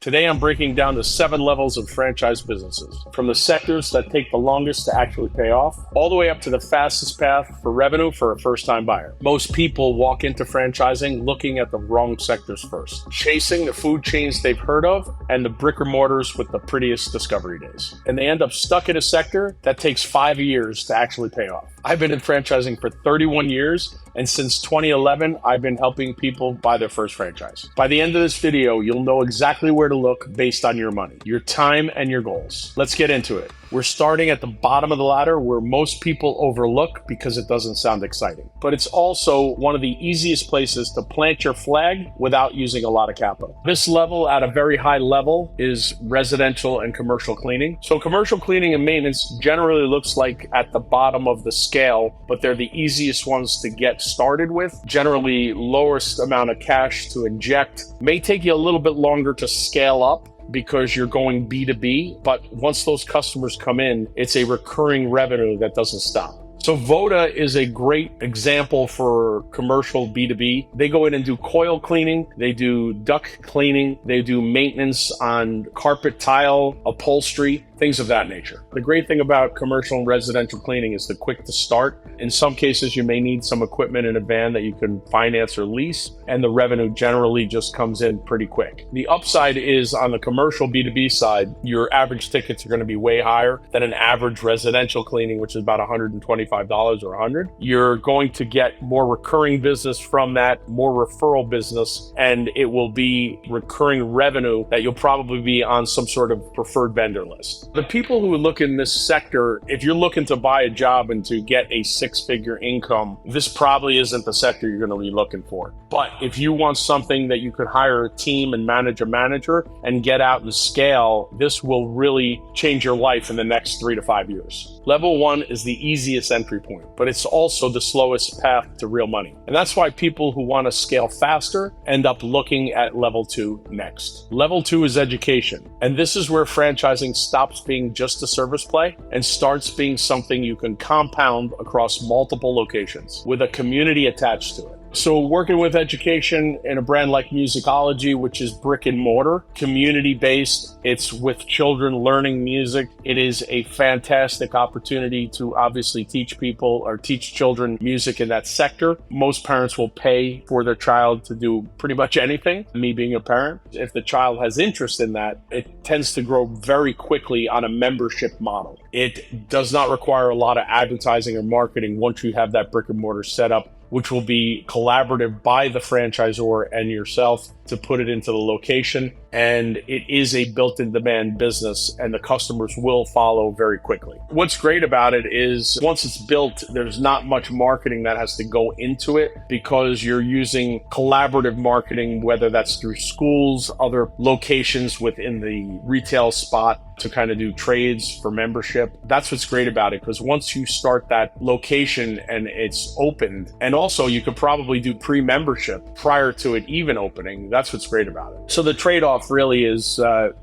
Today I'm breaking down the 7 levels of franchise businesses, from the sectors that take the longest to actually pay off, all the way up to the fastest path for revenue for a first-time buyer. Most people walk into franchising looking at the wrong sectors first, chasing the food chains they've heard of and the brick and mortars with the prettiest discovery days. And they end up stuck in a sector that takes 5 years to actually pay off. I've been in franchising for 31 years, and since 2011, I've been helping people buy their first franchise. By the end of this video, you'll know exactly where to look based on your money, your time, and your goals. Let's get into it. We're starting at the bottom of the ladder where most people overlook because it doesn't sound exciting. But it's also one of the easiest places to plant your flag without using a lot of capital. This level at a very high level is residential and commercial cleaning. So commercial cleaning and maintenance generally looks like at the bottom of the scale, but they're the easiest ones to get started with. Generally lowest amount of cash to inject. May take you a little bit longer to scale up because you're going B2B, but once those customers come in, it's a recurring revenue that doesn't stop. So Voda is a great example for commercial B2B. They go in and do coil cleaning, they do duct cleaning, they do maintenance on carpet, tile, upholstery, things of that nature. The great thing about commercial and residential cleaning is they're quick to start. In some cases, you may need some equipment in a van that you can finance or lease, and the revenue generally just comes in pretty quick. The upside is on the commercial B2B side, your average tickets are going to be way higher than an average residential cleaning, which is about $125 or $100. You're going to get more recurring business from that, more referral business, and it will be recurring revenue that you'll probably be on some sort of preferred vendor list. The people who look in this sector, if you're looking to buy a job and to get a 6-figure income, this probably isn't the sector you're going to be looking for. But if you want something that you could hire a team and manage a manager and get out and scale, this will really change your life in the next 3 to 5 years. Level 1 is the easiest entry point, but it's also the slowest path to real money. And that's why people who want to scale faster end up looking at level 2 next. Level 2 is education. And this is where franchising stops being just a service play and starts being something you can compound across multiple locations with a community attached to it. So working with education in a brand like Musicology, which is brick and mortar, community-based, it's with children learning music. It is a fantastic opportunity to obviously teach people or teach children music in that sector. Most parents will pay for their child to do pretty much anything, me being a parent. If the child has interest in that, it tends to grow very quickly on a membership model. It does not require a lot of advertising or marketing once you have that brick and mortar set up, which will be collaborative by the franchisor and yourself to put it into the location. And it is a built-in demand business and the customers will follow very quickly. What's great about it is once it's built, there's not much marketing that has to go into it because you're using collaborative marketing, whether that's through schools, other locations within the retail spot to kind of do trades for membership. That's what's great about it, because once you start that location and it's opened, and also you could probably do pre-membership prior to it even opening. That's what's great about it. So the trade-off really is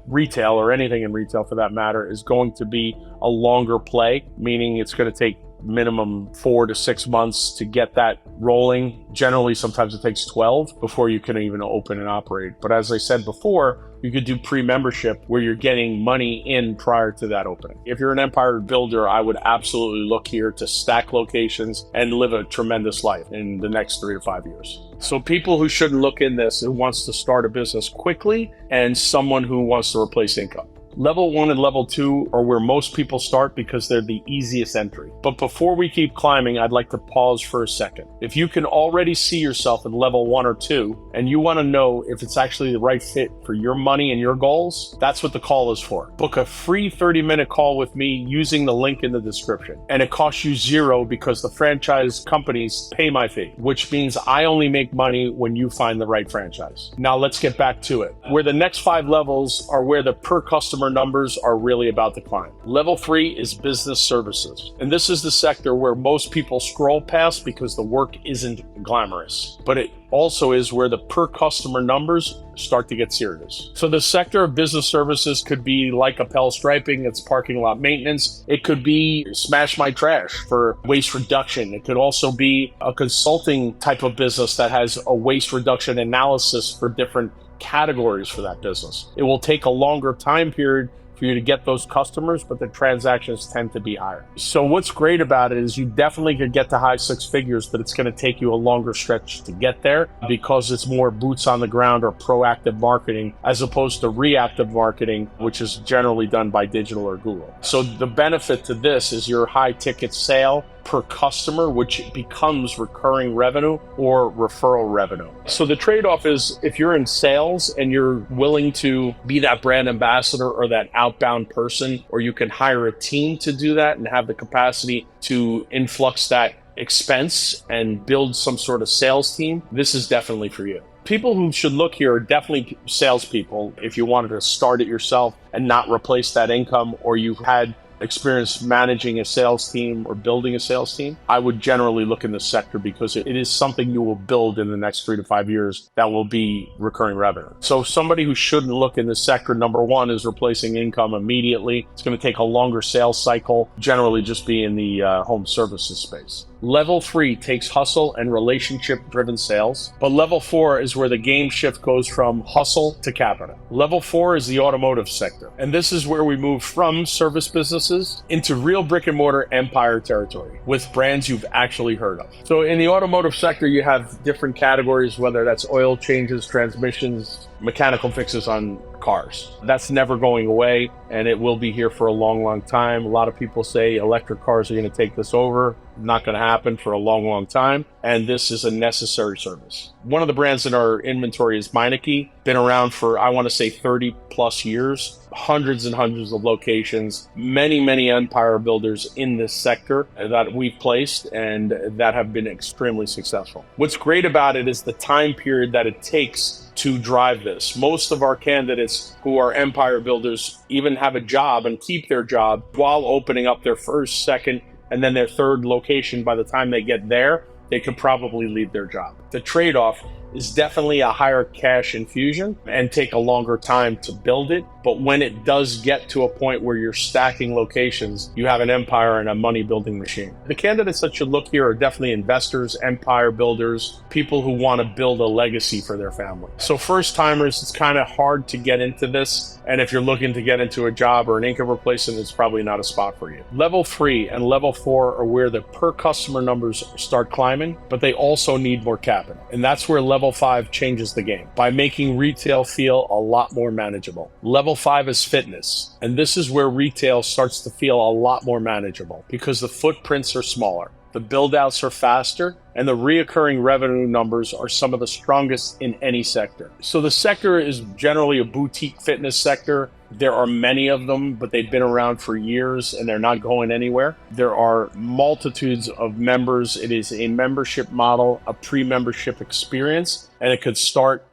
retail, or anything in retail for that matter, is going to be a longer play, meaning it's going to take minimum 4 to 6 months to get that rolling. Generally, sometimes it takes 12 before you can even open and operate. But as I said before, you could do pre-membership where you're getting money in prior to that opening. If you're an empire builder, I would absolutely look here to stack locations and live a tremendous life in the next 3 to 5 years. So people who shouldn't look in this, who wants to start a business quickly and someone who wants to replace income. Level 1 and level 2 are where most people start because they're the easiest entry. But before we keep climbing, I'd like to pause for a second. If you can already see yourself in level 1 or 2, and you want to know if it's actually the right fit for your money and your goals, that's what the call is for. Book a free 30-minute call with me using the link in the description. And it costs you $0 because the franchise companies pay my fee, which means I only make money when you find the right franchise. Now let's get back to it. Where the next 5 levels are where the per customer numbers are really about to climb. Level 3 is business services. And this is the sector where most people scroll past because the work isn't glamorous. But it also is where the per customer numbers start to get serious. So the sector of business services could be like Appel Striping, it's parking lot maintenance. It could be Smash My Trash for waste reduction. It could also be a consulting type of business that has a waste reduction analysis for different categories for that business. It will take a longer time period for you to get those customers, but the transactions tend to be higher. So what's great about it is you definitely could get to high six figures, but it's going to take you a longer stretch to get there because it's more boots on the ground or proactive marketing as opposed to reactive marketing, which is generally done by digital or Google. So the benefit to this is your high ticket sale per customer, which becomes recurring revenue or referral revenue. So the trade-off is if you're in sales and you're willing to be that brand ambassador or that outbound person, or you can hire a team to do that and have the capacity to influx that expense and build some sort of sales team, this is definitely for you. People who should look here are definitely salespeople. If you wanted to start it yourself and not replace that income, or you've had experience managing a sales team or building a sales team, I would generally look in this sector because it is something you will build in the next 3 to 5 years that will be recurring revenue. So somebody who shouldn't look in this sector, number one, is replacing income immediately. It's going to take a longer sales cycle, generally just be in the home services space. Level 3 takes hustle and relationship-driven sales, but level 4 is where the game shift goes from hustle to capital. Level 4 is the automotive sector, and this is where we move from service businesses into real brick and mortar empire territory with brands you've actually heard of. So in the automotive sector, you have different categories, whether that's oil changes, transmissions, mechanical fixes on cars. That's never going away, and it will be here for a long, long time. A lot of people say electric cars are going to take this over. Not going to happen for a long, long time. And this is a necessary service. One of the brands in our inventory is Meineke. Been around for, I want to say, 30 plus years. Hundreds and hundreds of locations. Many, many empire builders in this sector that we've placed and that have been extremely successful. What's great about it is the time period that it takes to drive this. Most of our candidates who are empire builders even have a job and keep their job while opening up their first, second, and then their third location. By the time they get there, they could probably leave their job. The trade-off is definitely a higher cash infusion and take a longer time to build it. But when it does get to a point where you're stacking locations, you have an empire and a money building machine. The candidates that should look here are definitely investors, empire builders, people who want to build a legacy for their family. So first timers, it's kind of hard to get into this. And if you're looking to get into a job or an income replacement, it's probably not a spot for you. Level 3 and level 4 are where the per customer numbers start climbing, but they also need more capital. And that's where level 5 changes the game by making retail feel a lot more manageable. Level 5 is fitness. And this is where retail starts to feel a lot more manageable because the footprints are smaller. The build-outs are faster, and the reoccurring revenue numbers are some of the strongest in any sector. So the sector is generally a boutique fitness sector. There are many of them, but they've been around for years and they're not going anywhere. There are multitudes of members. It is a membership model, a pre-membership experience, and it could start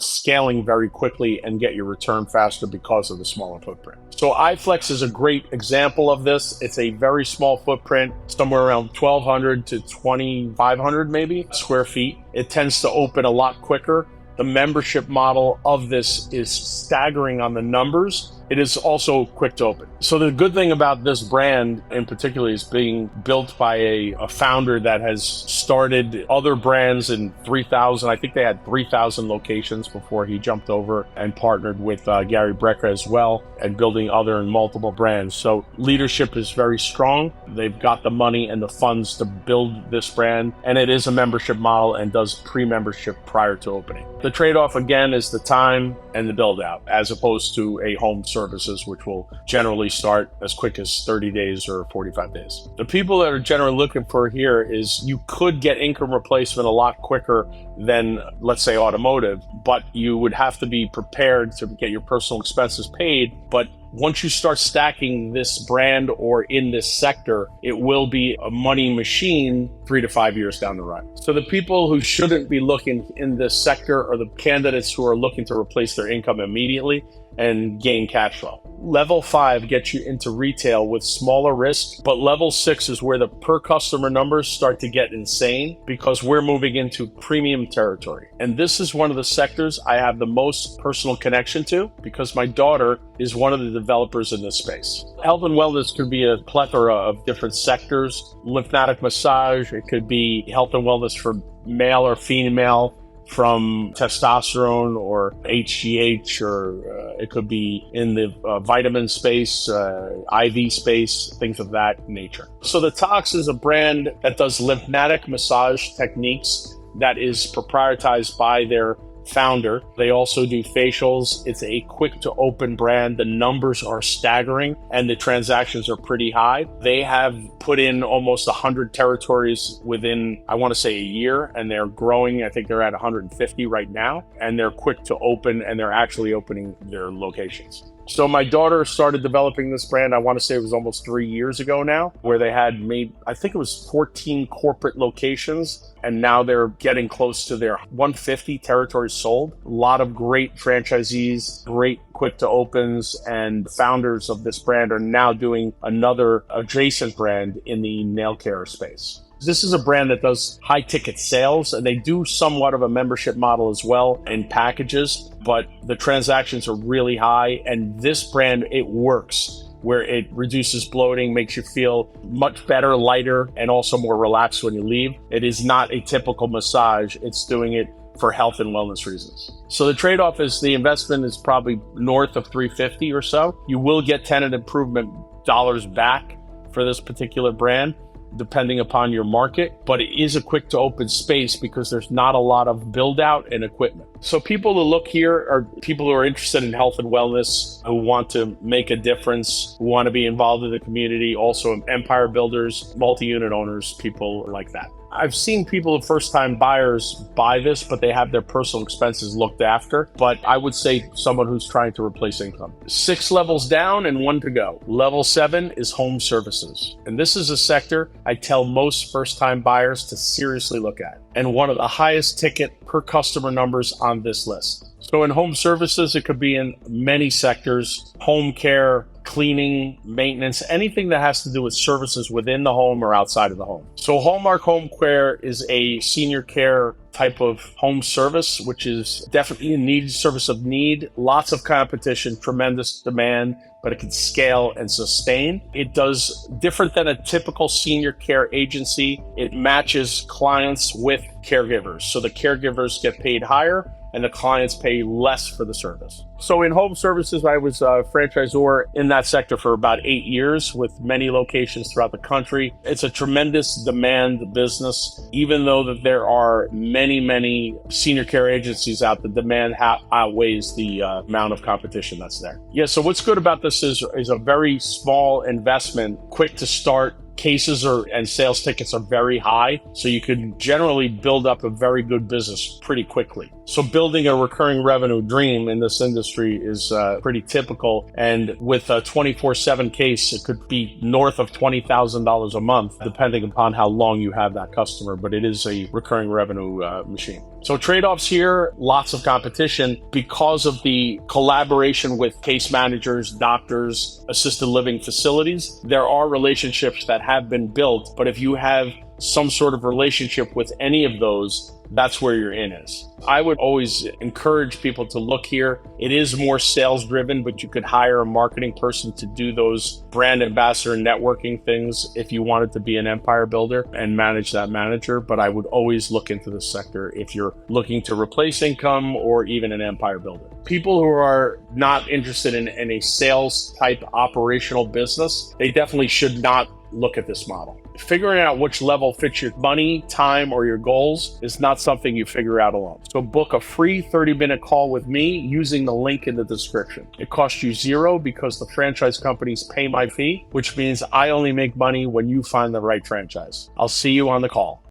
scaling very quickly and get your return faster because of the smaller footprint. So iFlex is a great example of this. It's a very small footprint, somewhere around 1,200 to 2,500 maybe square feet. It tends to open a lot quicker. The membership model of this is staggering on the numbers. It is also quick to open. So the good thing about this brand in particular is being built by a founder that has started other brands in 3,000. I think they had 3,000 locations before he jumped over and partnered with Gary Brecker as well and building other and multiple brands. So leadership is very strong. They've got the money and the funds to build this brand, and it is a membership model and does pre-membership prior to opening. The trade-off again is the time and the build out as opposed to a home services, which will generally start as quick as 30 days or 45 days. The people that are generally looking for here is you could get income replacement a lot quicker than, let's say, automotive, but you would have to be prepared to get your personal expenses paid. But once you start stacking this brand or in this sector, it will be a money machine 3 to 5 years down the road. So the people who shouldn't be looking in this sector are the candidates who are looking to replace their income immediately and gain cash flow. Level 5 gets you into retail with smaller risk, but level 6 is where the per customer numbers start to get insane because we're moving into premium territory. And this is one of the sectors I have the most personal connection to because my daughter is one of the developers in this space. Health and wellness could be a plethora of different sectors. Lymphatic massage, it could be health and wellness for male or female, from testosterone or HGH, or it could be in the vitamin space, IV space, things of that nature. So the Tox is a brand that does lymphatic massage techniques that is proprietized by their founder. They also do facials. It's a quick to open brand. The numbers are staggering and the transactions are pretty high. They have put in almost 100 territories within, I want to say, a year, and they're growing. I think they're at 150 right now, and they're quick to open, and they're actually opening their locations. So my daughter started developing this brand, I want to say it was almost 3 years ago now, where they had made, I think it was 14 corporate locations, and now they're getting close to their 150 territories sold. A lot of great franchisees, great quick to opens, and founders of this brand are now doing another adjacent brand in the nail care space. This is a brand that does high ticket sales, and they do somewhat of a membership model as well in packages, but the transactions are really high. And this brand, it works where it reduces bloating, makes you feel much better, lighter, and also more relaxed when you leave. It is not a typical massage. It's doing it for health and wellness reasons. So the trade-off is the investment is probably north of $350 or so. You will get tenant improvement dollars back for this particular brand, depending upon your market, but it is a quick to open space because there's not a lot of build out and equipment. So people who look here are people who are interested in health and wellness, who want to make a difference, who want to be involved in the community, also empire builders, multi-unit owners, people like that. I've seen people, first-time buyers, buy this, but they have their personal expenses looked after. But I would say someone who's trying to replace income. 6 levels down and 1 to go. Level 7 is home services. And this is a sector I tell most first-time buyers to seriously look at, and one of the highest ticket per customer numbers on this list. So in home services, it could be in many sectors: home care, cleaning, maintenance, anything that has to do with services within the home or outside of the home. So Hallmark Home Care is a senior care type of home service, which is definitely a need, service of need, lots of competition, tremendous demand, but it can scale and sustain. It does different than a typical senior care agency. It matches clients with caregivers. So the caregivers get paid higher and the clients pay less for the service. So in home services, I was a franchisor in that sector for about 8 years with many locations throughout the country. It's a tremendous demand business. Even though that there are many senior care agencies out, the demand outweighs the amount of competition that's there. Yeah, so what's good about this is a very small investment, quick to start. Cases and sales tickets are very high, so you can generally build up a very good business pretty quickly. So building a recurring revenue dream in this industry is pretty typical, and with a 24/7 case, it could be north of $20,000 a month, depending upon how long you have that customer, but it is a recurring revenue machine. So trade-offs here, lots of competition because of the collaboration with case managers, doctors, assisted living facilities. There are relationships that have been built, but if you have some sort of relationship with any of those, that's where your in is. I would always encourage people to look here. It is more sales driven, but you could hire a marketing person to do those brand ambassador networking things if you wanted to be an empire builder and manage that manager. But I would always look into this sector if you're looking to replace income or even an empire builder. People who are not interested in a sales type operational business, they definitely should not look at this model. Figuring out which level fits your money, time, or your goals is not something you figure out alone. So book a free 30-minute call with me using the link in the description. It costs you $0 because the franchise companies pay my fee, which means I only make money when you find the right franchise. I'll see you on the call.